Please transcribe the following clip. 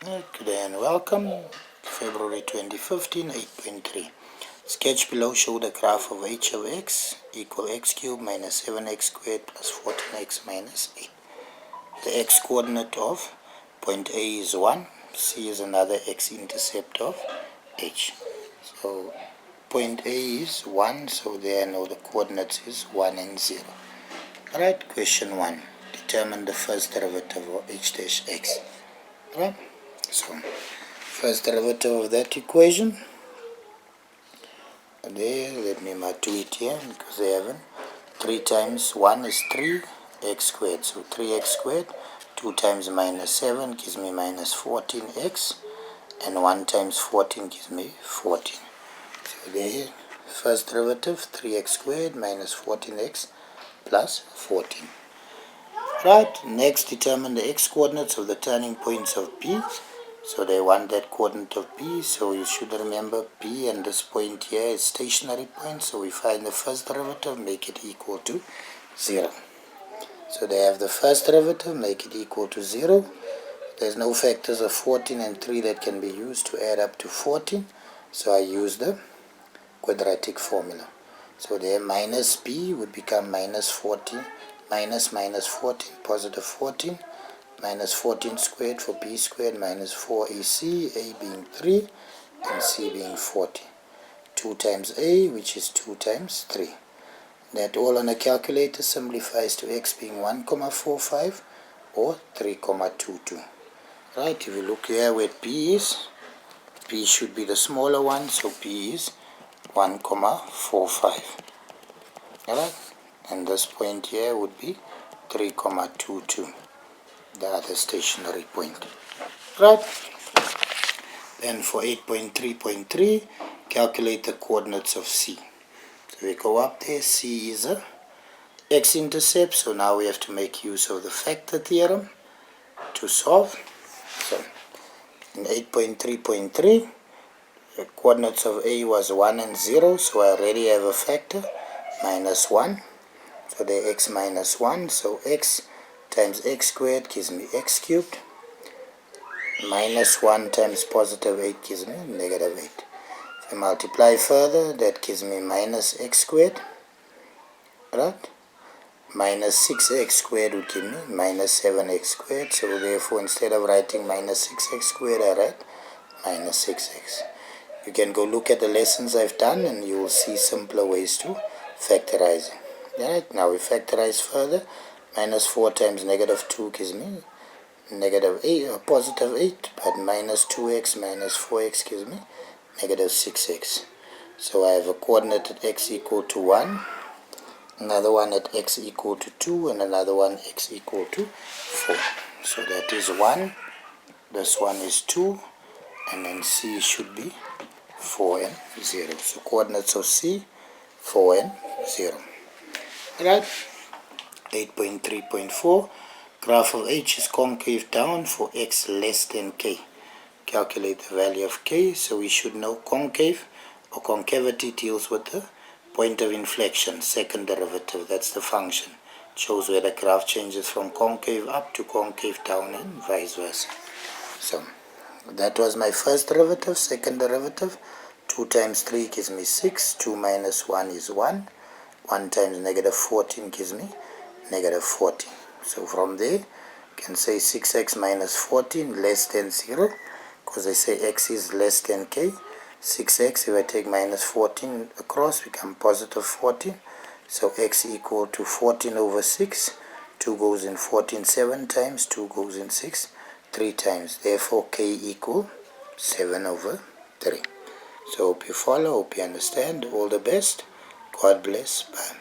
Good day and welcome. February 2015, 8.3. Sketch below show the graph of h of x equal x cubed minus 7x squared plus 14x minus 8. The x coordinate of point A is 1, C is another x-intercept of h. So point A is 1, so there I know the coordinates is 1 and 0. Alright, question 1. Determine the first derivative of h dash x. Alright, so first derivative of that equation, there, let me mark do it here because they haven't. 3 times 1 is 3 x squared, so 3x squared. 2 times minus 7 gives me minus 14x, and 1 times 14 gives me 14. So there, first derivative 3x squared minus 14x plus 14. Right, next determine the x coordinates of the turning points of P. So they want that coordinate of P, so you should remember P and this point here is stationary point, so we find the first derivative, make it equal to 0. So they have the first derivative, make it equal to 0. There's no factors of 14 and 3 that can be used to add up to 14, so I use the quadratic formula. So there minus P would become minus 14, minus 14, positive 14, minus 14 squared for b squared minus 4ac, a being 3 and c being 40. 2 times a, which is 2 times 3. That all on a calculator simplifies to x being 1,45 or 3,22. Right, if you look here where p is, p should be the smaller one, so p is 1,45. Alright, and this point here would be 3,22. The other stationary point. Right. Then for 8.3.3, calculate the coordinates of C. So we go up there, C is a x-intercept, so now we have to make use of the factor theorem to solve. So in 8.3.3, the coordinates of A was 1 and 0, so I already have a factor, minus 1. So they're x minus 1, so x times x squared gives me x cubed, minus 1 times positive 8 gives me negative 8. If I multiply further, that gives me minus x squared, right? Minus 6x squared would give me minus 7x squared, so therefore instead of writing minus 6x squared, I write minus 6x. You can go look at the lessons I've done and you will see simpler ways to factorizing. Right, now we factorize further. Minus 4 times negative 2 gives me negative 8, or positive 8, but minus 2x minus 4x gives me negative 6x. So I have a coordinate at x equal to 1, another one at x equal to 2, and another one x equal to 4. So that is 1, this one is 2, and then C should be 4 and 0. So coordinates of C, 4 and 0. Right? 8.3.4, graph of h is concave down for x less than k. Calculate the value of k, so we should know concave or concavity deals with the point of inflection, second derivative, that's the function. It shows where the graph changes from concave up to concave down and vice versa. So that was my first derivative. Second derivative, 2 times 3 gives me 6, 2 minus 1 is 1, 1 times negative 14 gives me negative 14. So from there, you can say 6x minus 14 less than 0, because they say x is less than k. 6x, if I take minus 14 across, become positive 14. So x equal to 14 over 6. 2 goes in 14 7 times, 2 goes in 6 3 times. Therefore, k equal 7 over 3. So hope you follow, hope you understand. All the best. God bless. Bye.